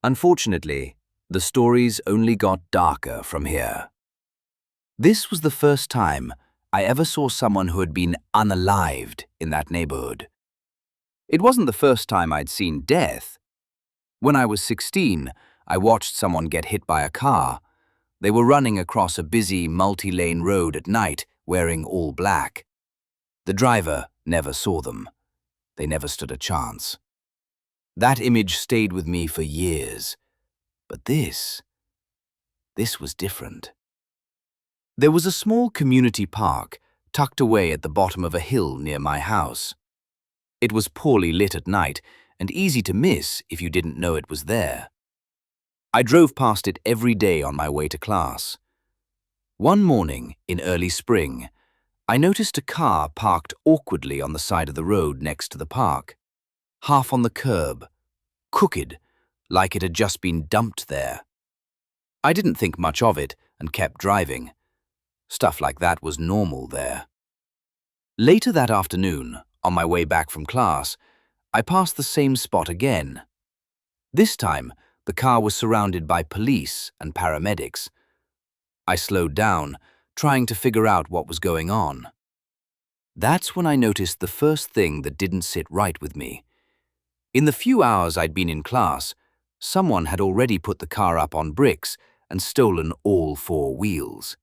Unfortunately, the stories only got darker from here. This was the first time I ever saw someone who had been unalived in that neighborhood. It wasn't the first time I'd seen death. When I was 16, I watched someone get hit by a car. They were running across a busy, multi-lane road at night, wearing all black. The driver never saw them. They never stood a chance. That image stayed with me for years. But this was different. There was a small community park tucked away at the bottom of a hill near my house. It was poorly lit at night and easy to miss if you didn't know it was there. I drove past it every day on my way to class. One morning in early spring, I noticed a car parked awkwardly on the side of the road next to the park, half on the curb, crooked, like it had just been dumped there. I didn't think much of it and kept driving. Stuff like that was normal there. Later that afternoon, on my way back from class, I passed the same spot again. This time, the car was surrounded by police and paramedics. I slowed down, trying to figure out what was going on. That's when I noticed the first thing that didn't sit right with me. In the few hours I'd been in class, someone had already put the car up on bricks and stolen all four wheels.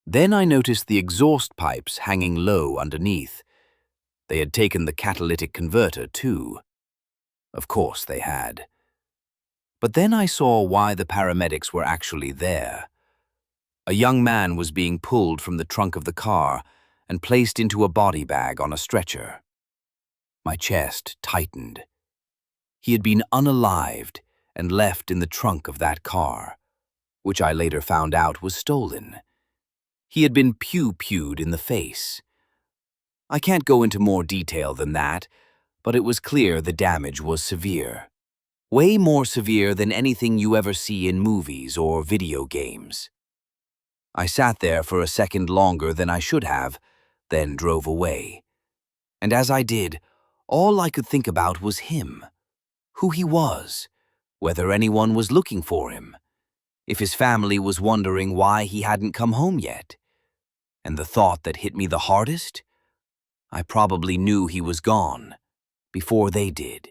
Then I noticed the exhaust pipes hanging low underneath. They had taken the catalytic converter too. Of course they had. But then I saw why the paramedics were actually there. A young man was being pulled from the trunk of the car and placed into a body bag on a stretcher. My chest tightened. He had been unalived and left in the trunk of that car, which I later found out was stolen. He had been pew-pewed in the face. I can't go into more detail than that, but it was clear the damage was severe. Way more severe than anything you ever see in movies or video games. I sat there for a second longer than I should have, then drove away. And as I did, all I could think about was him. Who he was, whether anyone was looking for him, if his family was wondering why he hadn't come home yet. And the thought that hit me the hardest? I probably knew he was gone before they did.